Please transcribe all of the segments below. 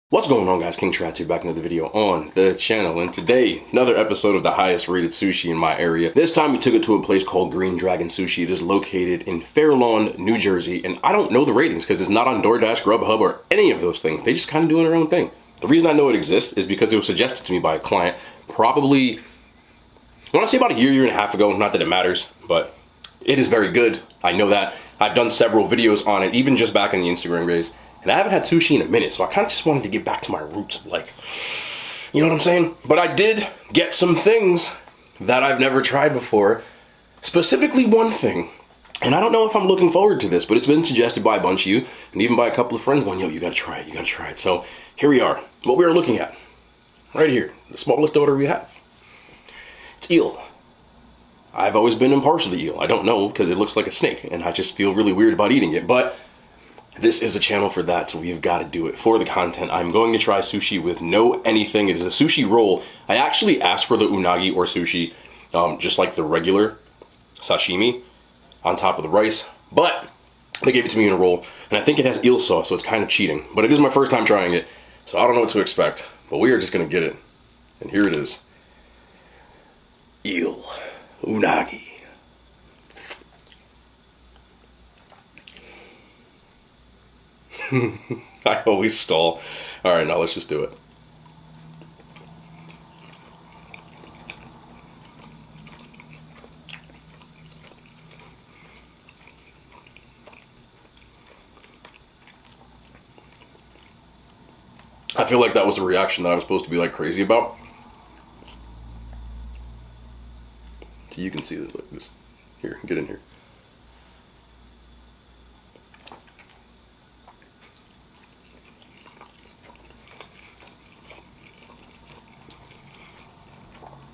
What's going on, guys? Kingschratz here, back in another video on the channel, and today another episode of the highest rated sushi in my area. This time we took it to a place called Green Dragon Sushi. It is located in Fair Lawn, New Jersey, and I don't know the ratings because it's not on DoorDash, Grubhub, or any of those things. They just kind of doing their own thing. The reason I know it exists is because it was suggested to me by a client probably, I want to say about a year and a half ago. Not that it matters, but it is very good. I know that. I've done several videos on it, even just back in the Instagram days. And I haven't had sushi in a minute, so I kind of just wanted to get back to my roots of, like, you know what I'm saying? But I did get some things that I've never tried before, specifically one thing. And I don't know if I'm looking forward to this, but it's been suggested by a bunch of you, and even by a couple of friends going, yo, you gotta try it, you gotta try it. So here we are, what we are looking at, right here, the smallest order we have. It's eel. I've always been impartial to eel. I don't know, because it looks like a snake, and I just feel really weird about eating it, but this is a channel for that, so we've got to do it for the content. I'm going to try sushi with no anything. It is a sushi roll. I actually asked for the unagi or sushi, just like the regular sashimi on top of the rice, but they gave it to me in a roll, and I think it has eel sauce, so it's kind of cheating. But it is my first time trying it, so I don't know what to expect, but we are just going to get it. And here it is. Eel unagi. I always stall. Alright, now let's just do it. I feel like that was the reaction that I was supposed to be like crazy about. So you can see this like this. Here, get in here.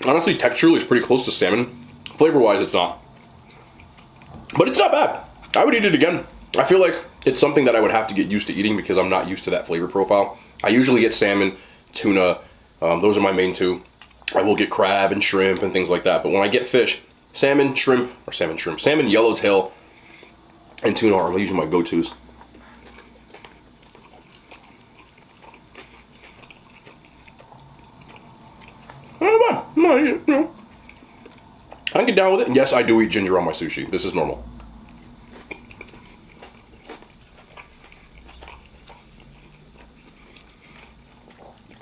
Honestly, texturally, it's pretty close to salmon. Flavor-wise, it's not. But it's not bad. I would eat it again. I feel like it's something that I would have to get used to eating because I'm not used to that flavor profile. I usually get salmon, tuna. Those are my main two. I will get crab and shrimp and things like that. But when I get fish, salmon, yellowtail, and tuna are usually my go-tos. I can get down with it. And yes, I do eat ginger on my sushi. This is normal.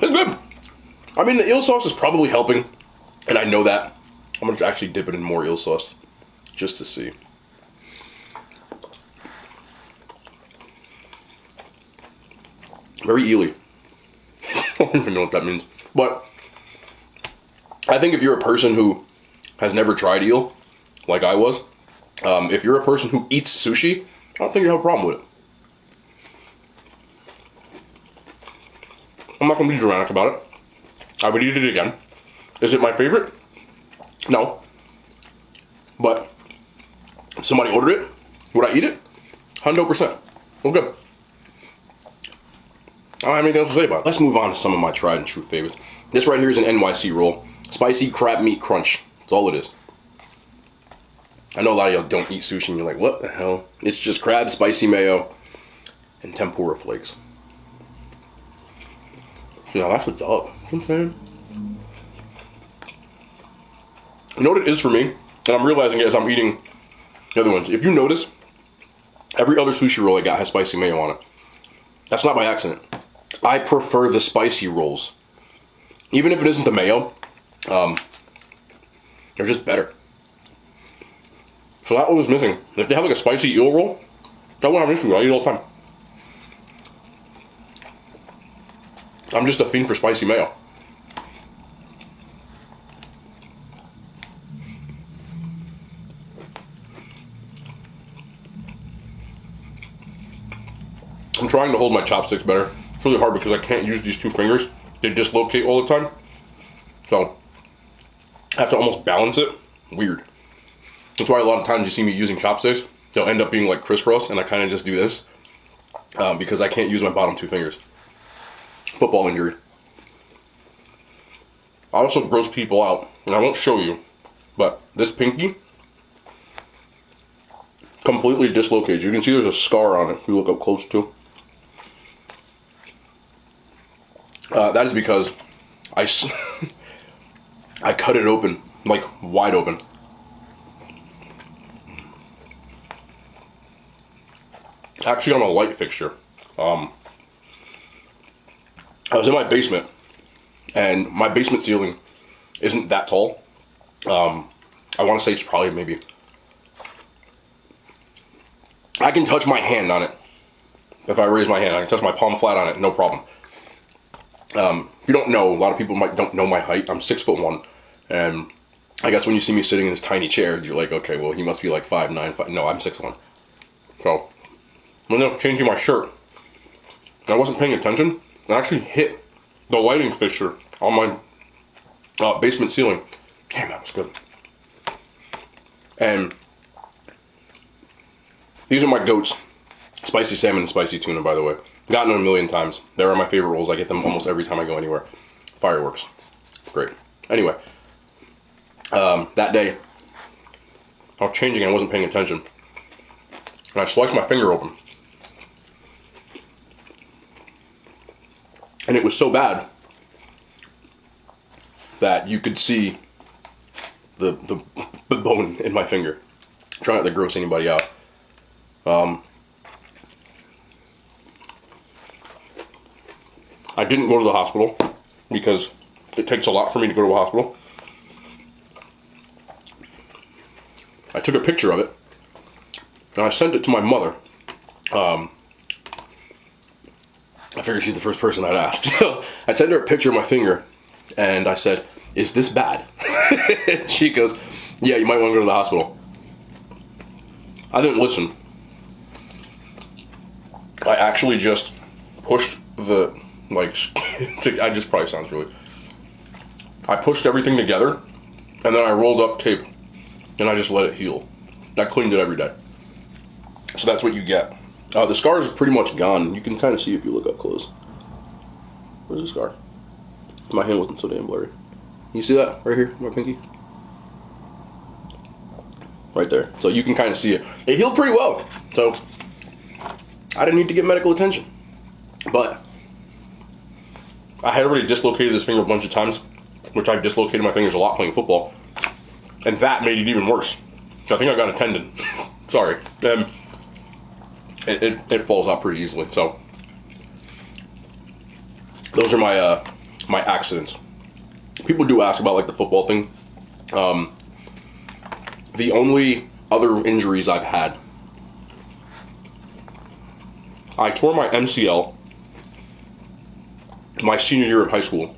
It's good. I mean, the eel sauce is probably helping, and I know that. I'm going to actually dip it in more eel sauce just to see. Very eely. I don't even know what that means. But I think if you're a person who has never tried eel, like I was, if you're a person who eats sushi, I don't think you have a problem with it. I'm not going to be dramatic about it. I would eat it again. Is it my favorite? No. But if somebody ordered it, would I eat it? 100%. Well, good. I don't have anything else to say about it. Let's move on to some of my tried and true favorites. This right here is an NYC roll. Spicy crab meat crunch. That's all it is. I know a lot of y'all don't eat sushi and you're like, what the hell? It's just crab, spicy mayo, and tempura flakes. So now that's what's up. You know what I'm saying? You know what it is for me? And I'm realizing it as I'm eating the other ones. If you notice, every other sushi roll I got has spicy mayo on it. That's not by accident. I prefer the spicy rolls. Even if it isn't the mayo, they're just better. So that one was missing. If they have like a spicy eel roll, that one I'm into. I eat all the time. I'm just a fiend for spicy mayo. I'm trying to hold my chopsticks better. It's really hard because I can't use these two fingers. They dislocate all the time. So I have to almost balance it. Weird. That's why a lot of times you see me using chopsticks, they'll end up being like crisscross, and I kind of just do this because I can't use my bottom two fingers. Football injury. I also gross people out, and I won't show you, but this pinky completely dislocated. You can see there's a scar on it if you look up close too. That is because I cut it open, like wide open. Actually on a light fixture. I was in my basement, and my basement ceiling isn't that tall. I want to say it's probably maybe... I can touch my hand on it. If I raise my hand, I can touch my palm flat on it, no problem. If you don't know, a lot of people don't know my height. I'm 6'1", and I guess when you see me sitting in this tiny chair, you're like, okay, well, he must be like 5'9", 5... No, I'm 6'1". So, when I was changing my shirt, I wasn't paying attention, and I actually hit the lighting fixture on my basement ceiling. Damn, that was good. And these are my goats. Spicy salmon and spicy tuna, by the way. Gotten them a million times. They're my favorite rolls. I get them almost every time I go anywhere. Fireworks. Great. Anyway. That day, I was changing and I wasn't paying attention. And I sliced my finger open. And it was so bad that you could see the bone in my finger. Try not to gross anybody out. I didn't go to the hospital because it takes a lot for me to go to a hospital. I took a picture of it and I sent it to my mother. I figured she's the first person I'd ask. So I sent her a picture of my finger and I said, "Is this bad?" She goes, "Yeah, you might want to go to the hospital." I didn't listen. I actually just pushed the, I just probably sounds really... I pushed everything together, and then I rolled up tape, and I just let it heal. I cleaned it every day. So that's what you get. The scar is pretty much gone. You can kind of see if you look up close. Where's the scar? My hand wasn't so damn blurry. You see that right here, my pinky? Right there. So you can kind of see it. It healed pretty well. So I didn't need to get medical attention. But I had already dislocated this finger a bunch of times, which I've dislocated my fingers a lot playing football. And that made it even worse. So I think I got a tendon. Sorry. It falls out pretty easily. So those are my my accidents. People do ask about like the football thing. The only other injuries I've had, I tore my MCL my senior year of high school.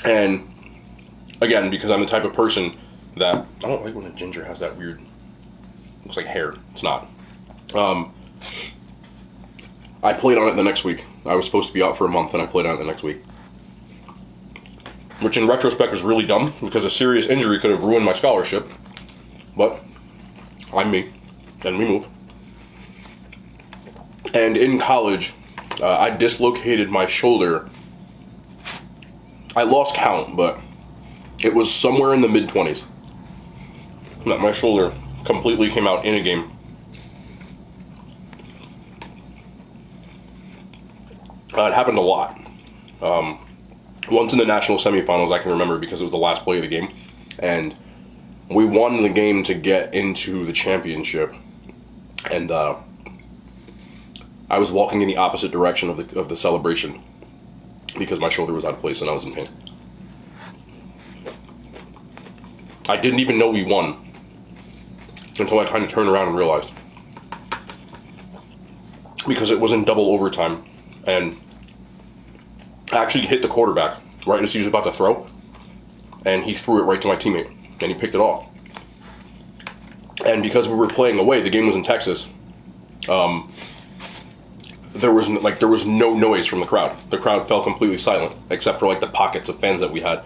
And again, because I'm the type of person that I don't like when a ginger has that weird, looks like hair. It's not. I played on it the next week. I was supposed to be out for a month and I played on it the next week. Which in retrospect is really dumb because a serious injury could have ruined my scholarship. But I'm me, and we move. And in college, I dislocated my shoulder. I lost count, but it was somewhere in the mid-20s. That my shoulder completely came out in a game. It happened a lot. Once in the national semifinals, I can remember because it was the last play of the game, and we won the game to get into the championship. And I was walking in the opposite direction of the celebration because my shoulder was out of place and I was in pain. I didn't even know we won until I kind of turned around and realized, because it was in double overtime, and I actually hit the quarterback right as he was about to throw, and he threw it right to my teammate, and he picked it off. And because we were playing away, the game was in Texas, there was no noise from the crowd. The crowd fell completely silent, except for like the pockets of fans that we had,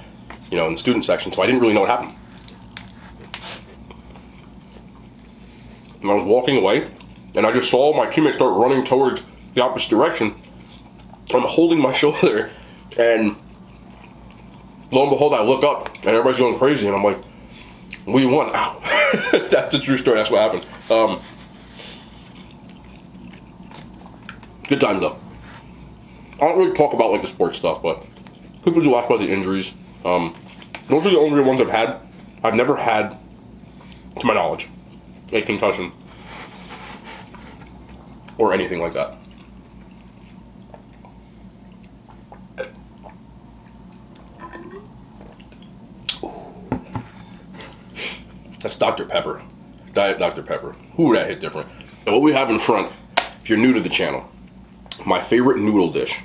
in the student section, so I didn't really know what happened. And I was walking away, and I just saw my teammates start running towards the opposite direction. I'm holding my shoulder, and lo and behold, I look up, and everybody's going crazy, and I'm like, we won. Ow. That's a true story. That's what happened. Good times though. I don't really talk about like the sports stuff, but people do ask about the injuries. Those are the only ones I've had. I've never had, to my knowledge, a concussion or anything like that. That's Dr. Pepper. Diet Dr. Pepper. Ooh, that hit different. And what we have in front, if you're new to the channel, my favorite noodle dish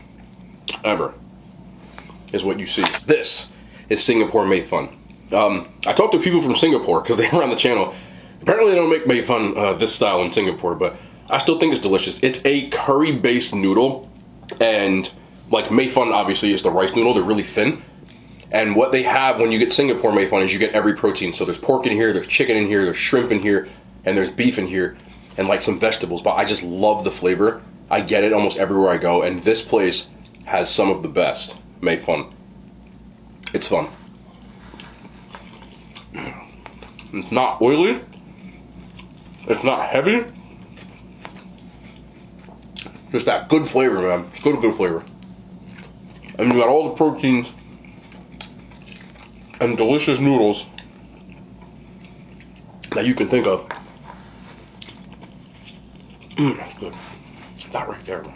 ever is what you see. This is Singapore mei fun. I talked to people from Singapore because they were on the channel. Apparently they don't make mei fun this style in Singapore, but I still think it's delicious. It's a curry-based noodle, and like mei fun obviously is the rice noodle. They're really thin. And what they have when you get Singapore mei fun is you get every protein. So there's pork in here, there's chicken in here, there's shrimp in here, and there's beef in here, and like some vegetables. But I just love the flavor. I get it almost everywhere I go, and this place has some of the best mei fun. It's fun. It's not oily. It's not heavy. Just that good flavor, man. It's good flavor. And you got all the proteins and delicious noodles that you can think of. That's good. That right there, man.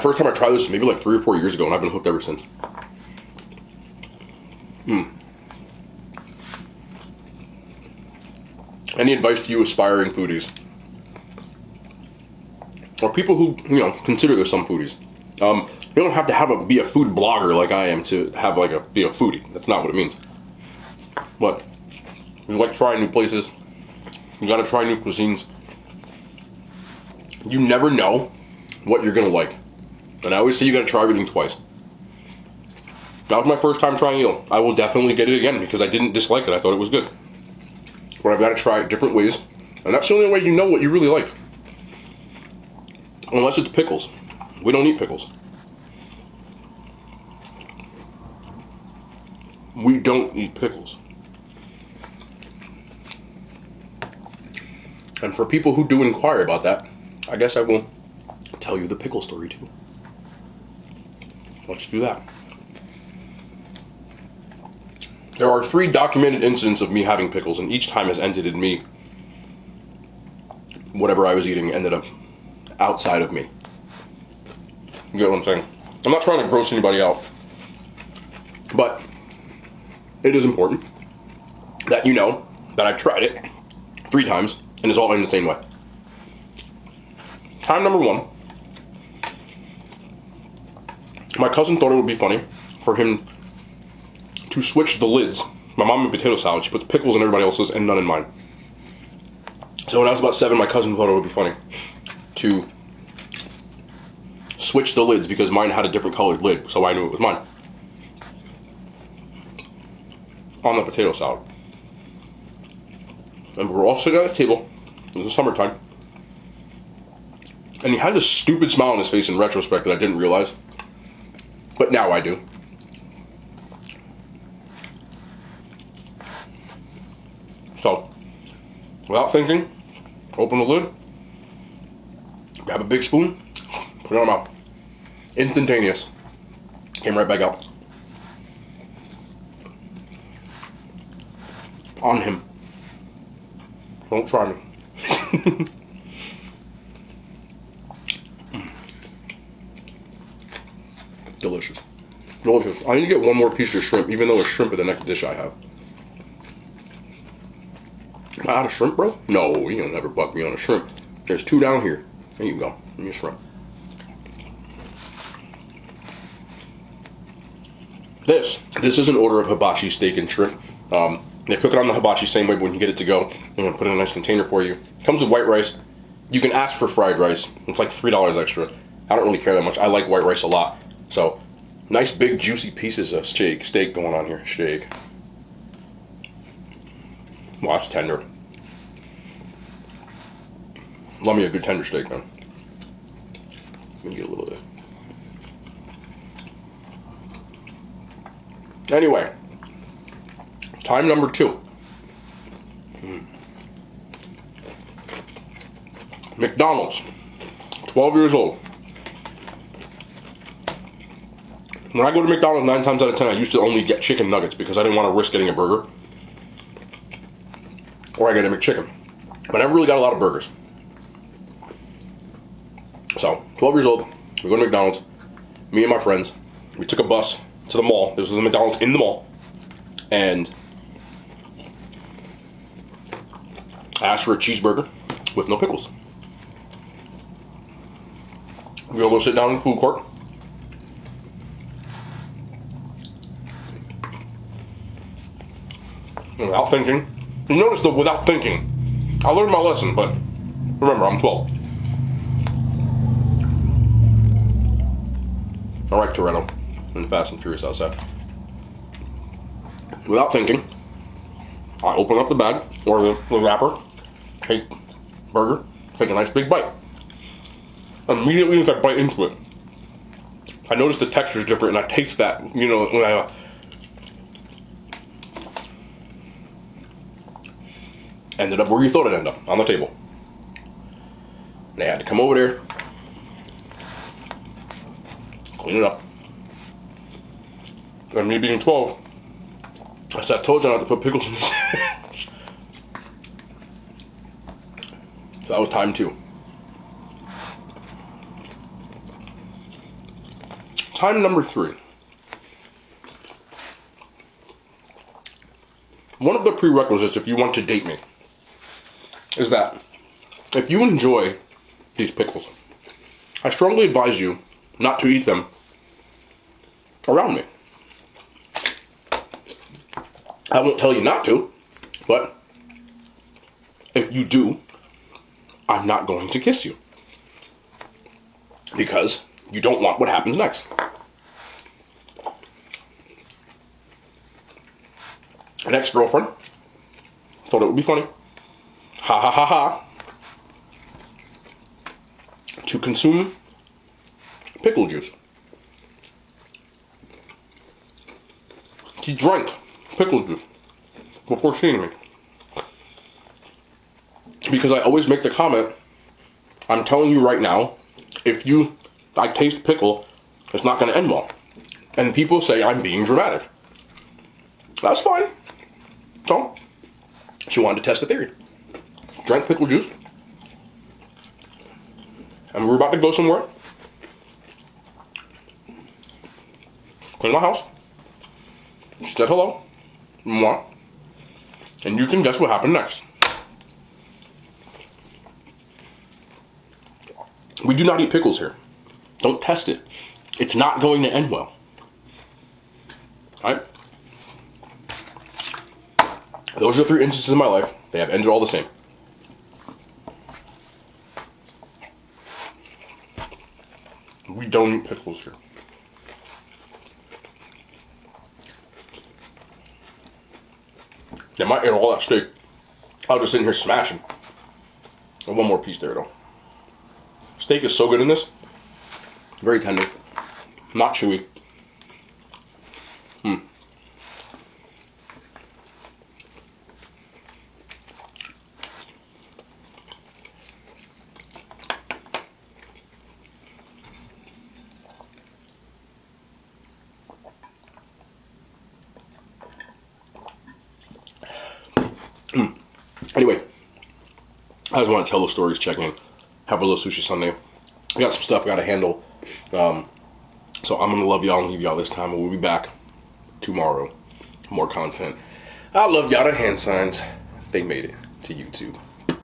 First time I tried this maybe like 3 or 4 years ago, and I've been hooked ever since. Any advice to you aspiring foodies? Or people who, consider there's some foodies. You don't have to be a food blogger like I am to have be a foodie. That's not what it means. But you like trying new places. You gotta try new cuisines. You never know what you're gonna like. And I always say you gotta try everything twice. That was my first time trying eel. I will definitely get it again because I didn't dislike it. I thought it was good. But I've got to try it different ways. And that's the only way you know what you really like. Unless it's pickles. We don't eat pickles. We don't eat pickles. And for people who do inquire about that, I guess I will tell you the pickle story too. Let's do that. There are 3 documented incidents of me having pickles, and each time has ended in me, whatever I was eating ended up outside of me. You get what I'm saying? I'm not trying to gross anybody out, but it is important that you know that I've tried it 3 times, and it's all in the same way. Time number 1, my cousin thought it would be funny for him to switch the lids. My mom made potato salad. She puts pickles in everybody else's and none in mine. So when I was about 7, my cousin thought it would be funny to switch the lids because mine had a different colored lid, so I knew it was mine. On the potato salad. And we were all sitting at a table. It was the summertime. And he had this stupid smile on his face in retrospect that I didn't realize. But now I do. So, without thinking, open the lid, grab a big spoon, put it on my mouth. Instantaneous. Came right back out. On him. Don't try me. Delicious. Delicious. I need to get one more piece of shrimp, even though it's shrimp in the next dish I have. Am I out of shrimp, bro? No, you don't never buck me on a shrimp. There's 2 down here. There you go. Give me a shrimp. This is an order of hibachi steak and shrimp. They cook it on the hibachi same way, but when you get it to go, they're gonna put it in a nice container for you. Comes with white rice. You can ask for fried rice. It's like $3 extra. I don't really care that much. I like white rice a lot. So, nice big juicy pieces of steak going on here. Steak. Well, it's tender. Love me a good tender steak, man. Let me get a little of this. Anyway, time number 2. McDonald's, 12 years old. When I go to McDonald's, 9 times out of 10, I used to only get chicken nuggets because I didn't want to risk getting a burger. Or I get a McChicken. But I never really got a lot of burgers. So, 12 years old, we go to McDonald's, me and my friends, we took a bus to the mall. This was the McDonald's in the mall. And I asked for a cheeseburger with no pickles. We all go sit down in the food court. Without thinking. You notice the without thinking. I learned my lesson, but remember, I'm 12. Alright, Toretto. And Fast and Furious outside. Without thinking, I open up the bag, or the wrapper, take burger, take a nice big bite. Immediately as I bite into it, I notice the texture is different, and I taste that, you know, when I ended up where you thought it ended up, on the table. They had to come over there, clean it up. And me being 12, I said, I told you not to put pickles in the sandwich. So that was time 2. Time number 3. One of the prerequisites if you want to date me is that if you enjoy these pickles, I strongly advise you not to eat them around me. I won't tell you not to, but if you do, I'm not going to kiss you. Because you don't want what happens next. An ex-girlfriend thought it would be funny. Ha ha ha ha. To consume pickle juice. She drank pickle juice before seeing me. Because I always make the comment, I'm telling you right now, if I taste pickle, it's not going to end well. And people say I'm being dramatic. That's fine. So, she wanted to test the theory. Drank pickle juice. And we were about to go somewhere. Clean my house. She said hello. Mwah. And you can guess what happened next. We do not eat pickles here. Don't test it. It's not going to end well. Alright? Those are the 3 instances in my life. They have ended all the same. We don't eat pickles here. They might eat all that steak. I was just sitting here smashing. And one more piece there though. Steak is so good in this. Very tender. Not chewy. Anyway, I just want to tell those stories, check in, have a little sushi Sunday. I got some stuff I got to handle. So I'm going to love y'all and leave y'all this time. We'll be back tomorrow. More content. I love y'all. The hand signs, they made it to YouTube.